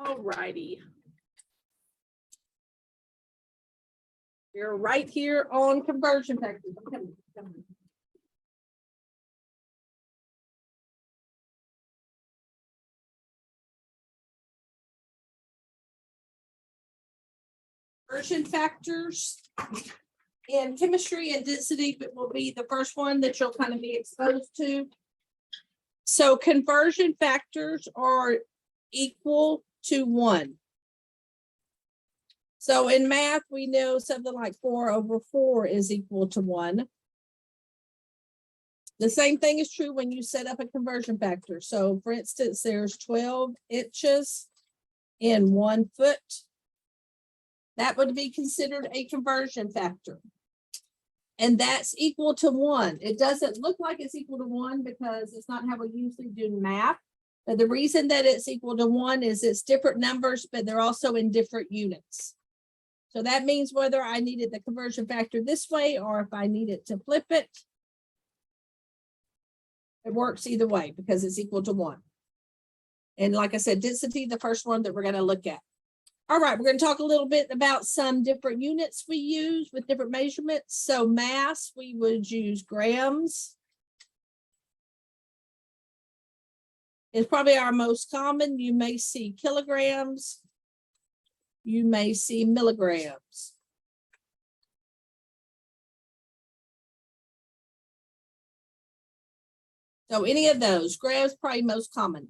All righty. You're right here on conversion factors. I'm coming. Conversion factors in chemistry and density will be the first one that you'll kind of be exposed to. So conversion factors are equal to 1. So in math, we know something like 4/4 is equal to 1. The same thing is true when you set up a conversion factor. So for instance, there's 12 inches in 1 foot. That would be considered a conversion factor. And that's equal to 1. It doesn't look like it's equal to 1 because it's not how we usually do math. But the reason that it's equal to 1 is it's different numbers, but they're also in different units. So that means whether I needed the conversion factor this way or if I needed to flip it, it works either way because it's equal to 1. And like I said, density, the first one that we're going to look at. All right, we're going to talk a little bit about some different units we use with different measurements. So mass, we would use grams. It's probably our most common. You may see kilograms. You may see milligrams. So any of those, grams probably most common.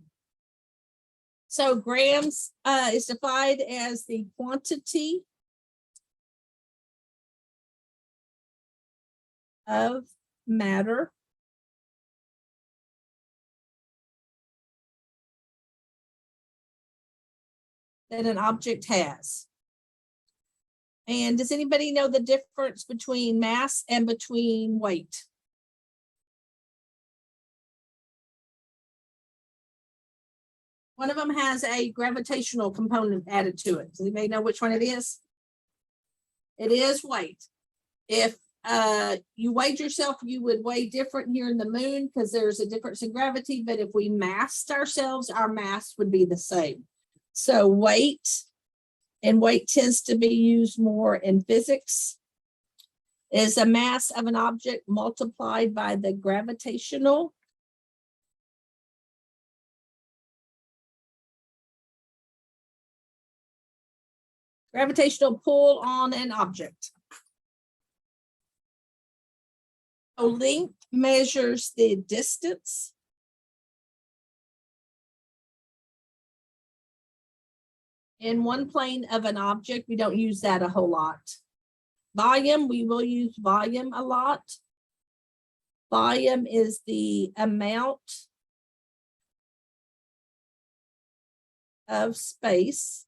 So grams is defined as the quantity of matter that an object has. And does anybody know the difference between mass and between weight? One of them has a gravitational component added to it. Does anybody know which one it is? It is weight. If you weighed yourself, you would weigh different here in the moon because there's a difference in gravity. But if we massed ourselves, our mass would be the same. So weight, and weight tends to be used more in physics, is a mass of an object multiplied by the gravitational pull on an object. So length measures the distance. In one plane of an object, we don't use that a whole lot. Volume, we will use volume a lot. Volume is the amount of space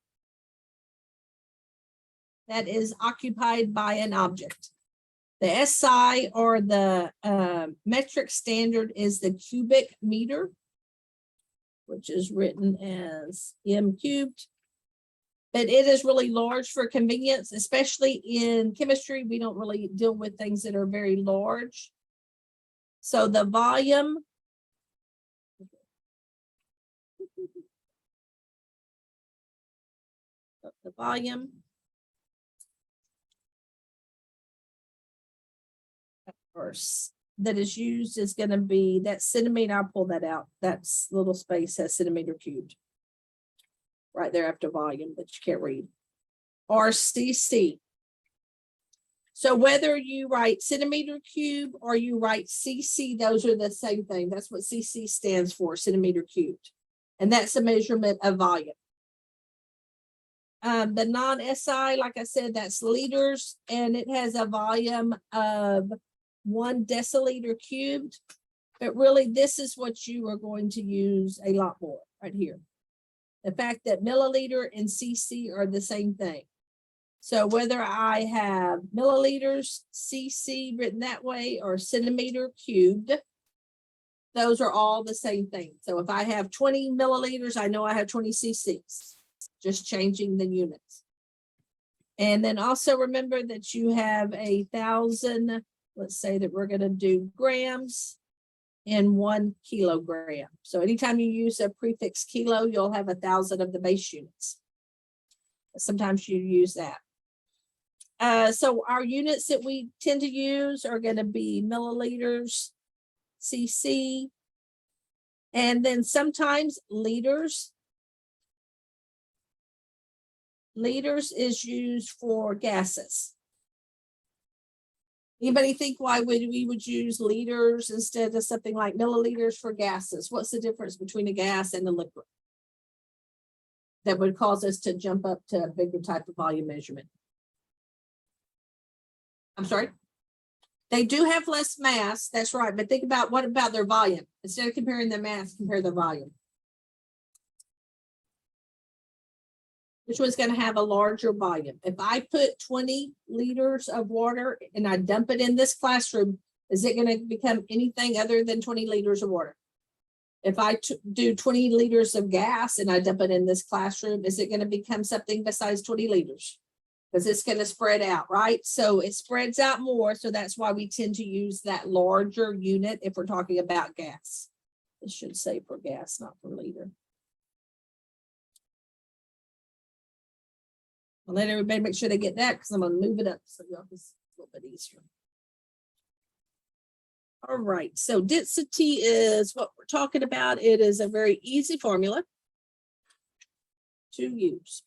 that is occupied by an object. The SI or the metric standard is the cubic meter, which is written as m cubed. But it is really large for convenience, especially in chemistry. We don't really deal with things that are very large. So the volume that is used is going to be that centimeter. I'll pull that out. That little space has centimeter cubed right there after volume that you can't read, or cc. So whether you write centimeter cube or you write cc, those are the same thing. That's what cc stands for, centimeter cubed, and that's a measurement of volume. The non-SI, like I said, that's liters, and it has a volume of 1 deciliter cubed. But really, this is what you are going to use a lot more right here. The fact that milliliter and cc are the same thing. So whether I have milliliters, cc written that way, or centimeter cubed, those are all the same thing. So if I have 20 milliliters, I know I have 20 cc's, just changing the units. And then also remember that you have 1,000, let's say that we're going to do grams. in 1 kilogram. So anytime you use a prefix kilo, you'll have 1,000 of the base units. Sometimes you use that. So our units that we tend to use are going to be milliliters, cc, and then sometimes liters. Liters is used for gases. Anybody think why we would use liters instead of something like milliliters for gases? What's the difference between a gas and a liquid that would cause us to jump up to a bigger type of volume measurement? I'm sorry? They do have less mass, that's right, but think about what about their volume? Instead of comparing their mass, compare their volume. Which one's going to have a larger volume? If I put 20 liters of water and I dump it in this classroom, is it going to become anything other than 20 liters of water? If I do 20 liters of gas and I dump it in this classroom, is it going to become something besides 20 liters? Because it's going to spread out, right? So it spreads out more. So that's why we tend to use that larger unit if we're talking about gas. It should say for gas, not for liter. I'll let everybody make sure they get that because I'm going to move it up so y'all can see a little bit easier. All right, so density is what we're talking about. It is a very easy formula to use.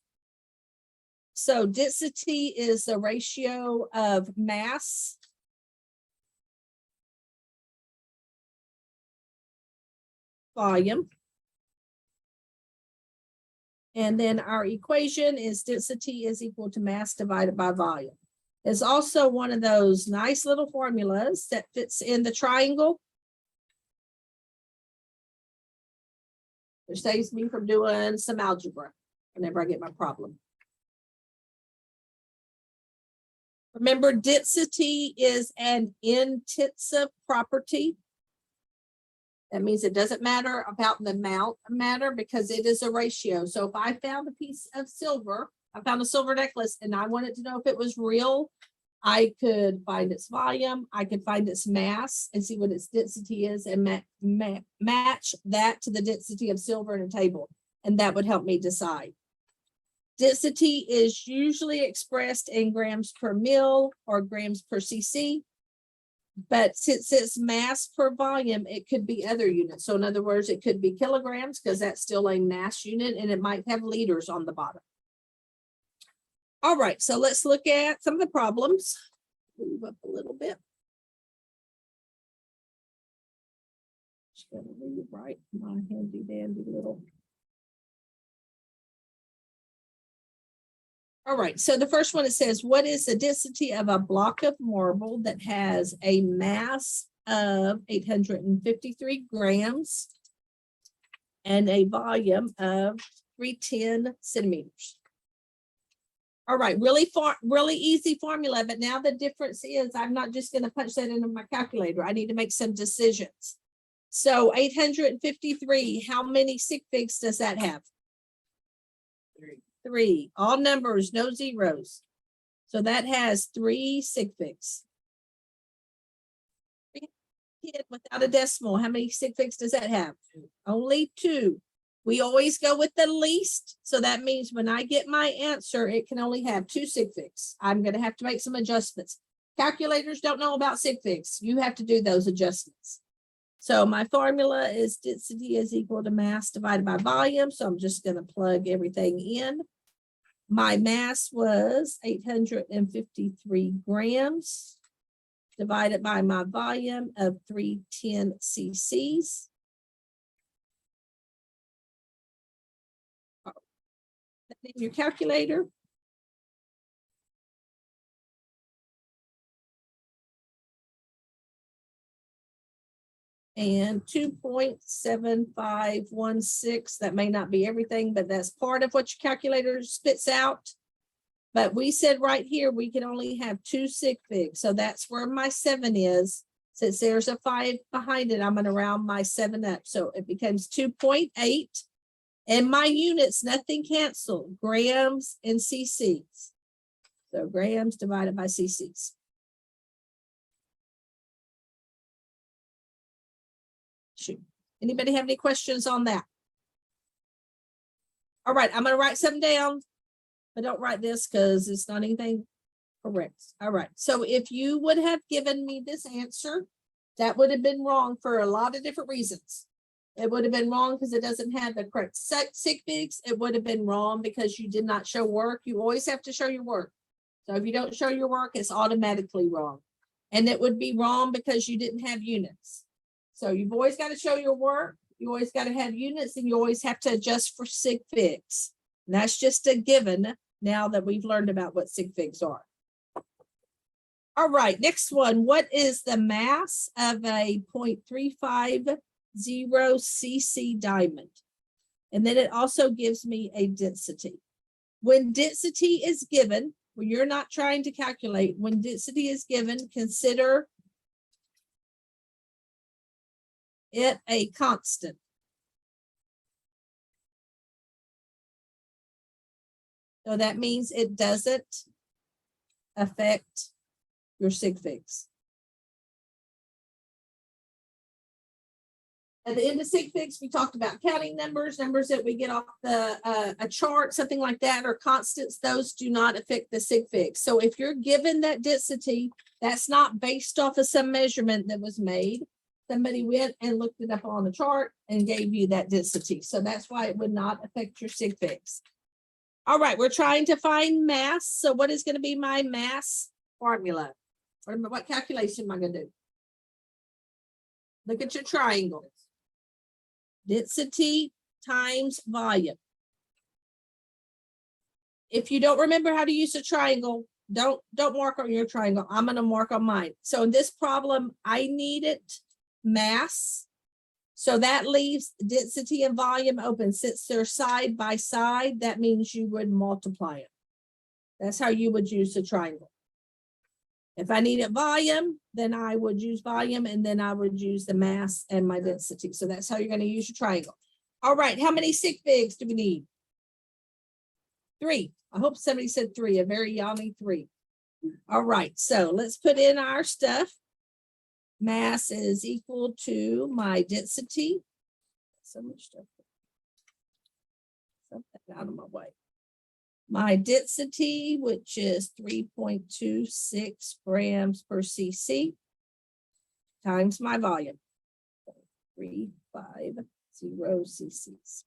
So density is the ratio of mass volume. And then our equation is density is equal to mass divided by volume. It's also one of those nice little formulas that fits in the triangle. Which saves me from doing some algebra whenever I get my problem. Remember, density is an intensive property. That means it doesn't matter about the amount of matter because it is a ratio. So if I found a piece of silver, I found a silver necklace and I wanted to know if it was real, I could find its volume, I could find its mass and see what its density is and match that to the density of silver in a table. And that would help me decide. Density is usually expressed in grams per mil or grams per cc. But since it's mass per volume, it could be other units. So in other words, it could be kilograms because that's still a mass unit and it might have liters on the bottom. All right, so let's look at some of the problems. Move up a little bit. Just gonna leave right my handy dandy little. All right, so the first one, it says, what is the density of a block of marble that has a mass of 853 grams and a volume of 310 centimeters? All right, really easy formula, but now the difference is I'm not just going to punch that into my calculator. I need to make some decisions. So 853, how many sig figs does that have? 3. All numbers, no zeros. So that has 3 sig figs. Without a decimal, how many sig figs does that have? Only 2. We always go with the least. So that means when I get my answer, it can only have 2 sig figs. I'm going to have to make some adjustments. Calculators don't know about sig figs. You have to do those adjustments. So my formula is density is equal to mass divided by volume. So I'm just going to plug everything in. My mass was 853 grams divided by my volume of 310 cc's. In your calculator. And 2.7516, that may not be everything, but that's part of what your calculator spits out. But we said right here, we can only have 2 sig figs. So that's where my 7 is. Since there's a 5 behind it, I'm going to round my 7 up. So it becomes 2.8. And my units, nothing canceled, grams and cc's. So grams divided by cc's. Anybody have any questions on that? All right, I'm going to write something down, but don't write this because it's not anything correct. All right, so if you would have given me this answer, that would have been wrong for a lot of different reasons. It would have been wrong because it doesn't have the correct sig figs. It would have been wrong because you did not show work. You always have to show your work. So if you don't show your work, it's automatically wrong. And it would be wrong because you didn't have units. So you've always got to show your work. You always got to have units, and you always have to adjust for sig figs. And that's just a given now that we've learned about what sig figs are. All right, next one. What is the mass of a 0.350 cc diamond? And then it also gives me a density. When density is given, when you're not trying to calculate, when density is given, consider it a constant. So that means it doesn't affect your sig figs. At the end of sig figs, we talked about counting numbers that we get off the a chart, something like that, or constants. Those do not affect the sig figs. So if you're given that density, that's not based off of some measurement that was made. Somebody went and looked it up on the chart and gave you that density. So that's why it would not affect your sig figs. All right, we're trying to find mass. So what is going to be my mass formula? What calculation am I going to do? Look at your triangle. Density times volume. If you don't remember how to use a triangle, don't mark on your triangle. I'm going to mark on mine. So in this problem, I needed mass. So that leaves density and volume open. Since they're side by side, that means you would multiply it. That's how you would use a triangle. If I needed volume, then I would use volume, and then I would use the mass and my density. So that's how you're going to use your triangle. All right, how many sig figs do we need? 3. I hope somebody said 3, a very yummy 3. All right, so let's put in our stuff. Mass is equal to my density. So much stuff. Set that out of my way. My density, which is 3.26 grams per cc, times my volume, 350 cc's.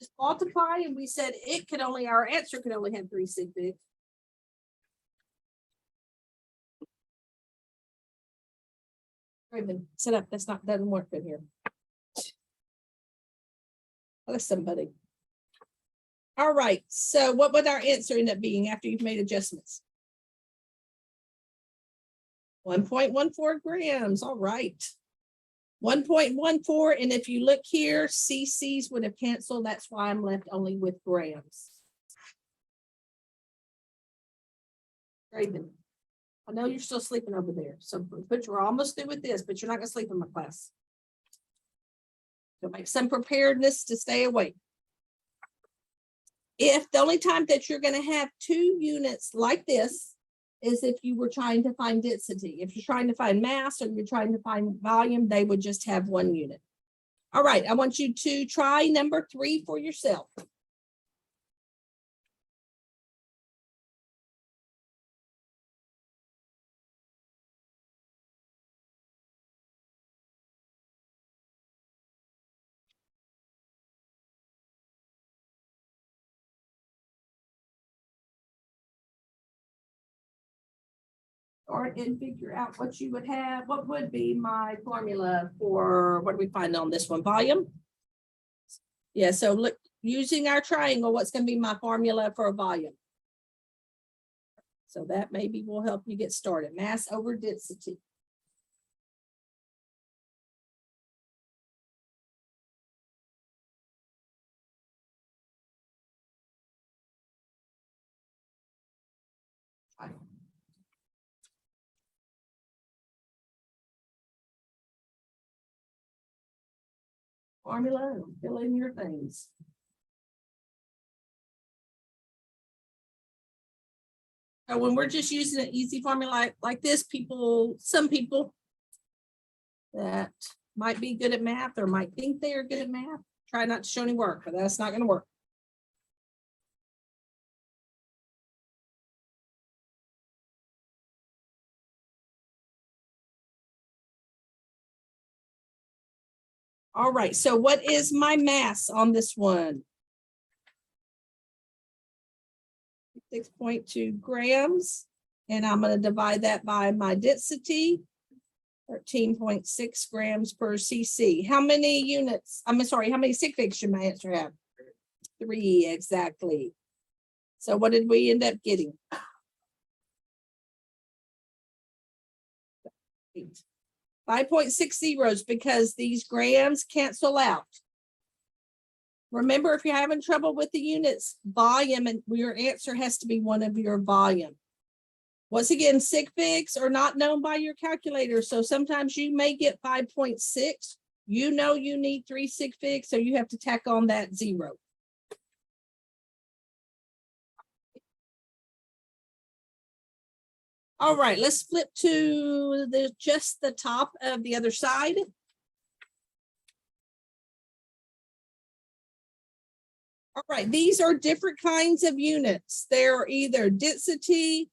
Just multiply, and we said our answer could only have 3 sig figs. Raven, sit up. Doesn't work in here. That's somebody. All right, so what would our answer end up being after you've made adjustments? 1.14 grams, all right. 1.14, and if you look here, cc's would have canceled. That's why I'm left only with grams. Raven, I know you're still sleeping over there, but you're almost through with this, but you're not gonna sleep in my class. So make some preparedness to stay awake. If the only time that you're going to have 2 units like this is if you were trying to find density. If you're trying to find mass or you're trying to find volume, they would just have 1 unit. All right, I want you to try number 3 for yourself. And figure out what you would have. What would be my formula for, what do we find on this one? Volume? Yeah, so look, using our triangle, what's going to be my formula for a volume? So that maybe will help you get started. Mass over density. Formula and fill in your things. So when we're just using an easy formula like this, some people that might be good at math or might think they are good at math. Try not to show any work, but that's not going to work. All right, so what is my mass on this one? 6.2 grams. And I'm going to divide that by my density, 13.6 grams per cc. How many units? I'm sorry, how many sig figs should my answer have? 3, exactly. So what did we end up getting? 5.6 zeros because these grams cancel out. Remember, if you're having trouble with the units, volume, and your answer has to be one of your volume. Once again, sig figs are not known by your calculator. So sometimes you may get 5.6. You know you need 3 sig figs, so you have to tack on that 0. All right, let's flip to just the top of the other side. All right, these are different kinds of units. They're either density,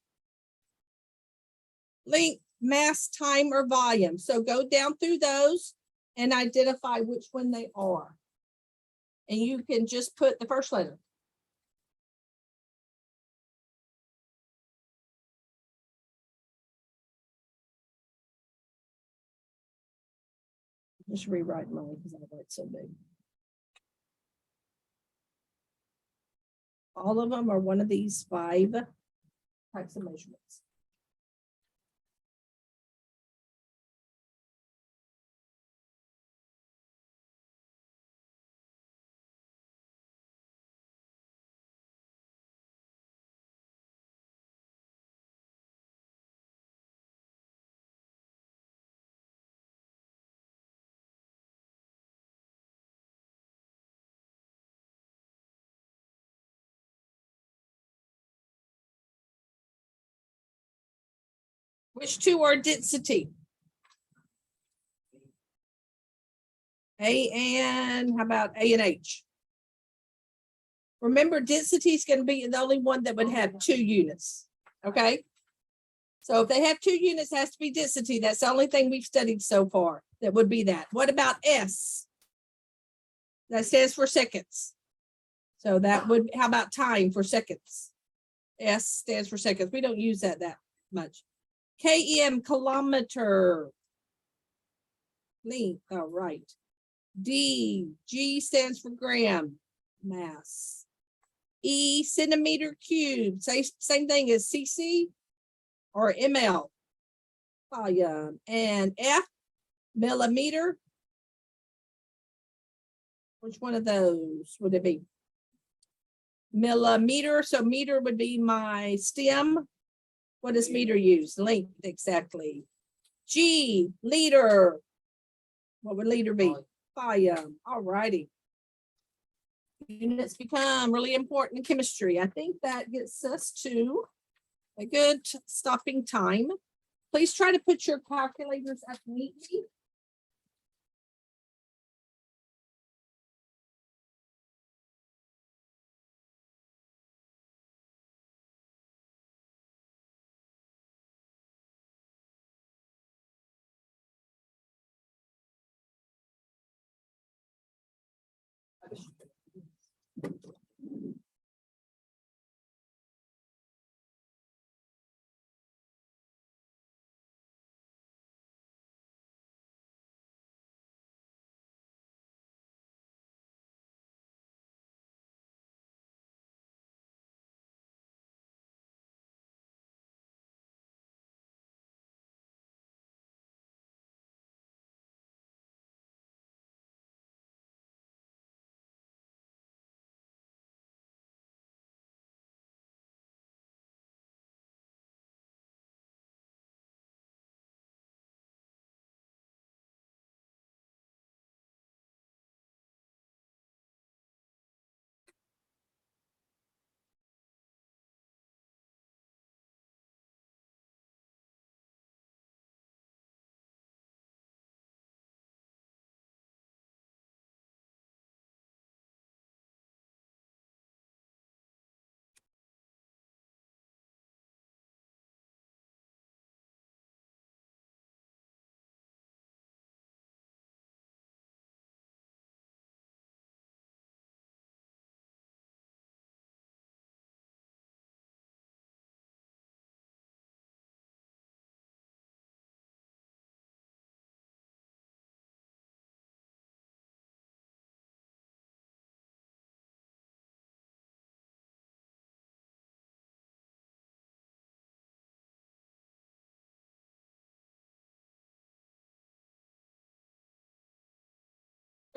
length, mass, time, or volume. So go down through those and identify which one they are. And you can just put the first letter. Just rewrite mine because I write so big. All of them are one of these 5 types of measurements. Which 2 are density? A and how about A and H? Remember, density is going to be the only one that would have 2 units. Okay. So if they have 2 units, it has to be density. That's the only thing we've studied so far. That would be that. What about S? That stands for seconds. So that would, how about time for seconds? S stands for seconds. We don't use that much. KM, kilometer. Length, all right. G stands for gram, mass. E, centimeter cubed. Same thing as cc or ml, volume. And F, millimeter. Which one of those would it be? Millimeter. So meter would be my stem. What does meter use? Length, exactly. G, liter. What would liter be? Volume. All righty. Units become really important in chemistry. I think that gets us to a good stopping time. Please try to put your calculators up neatly.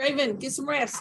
Raven, get some rest.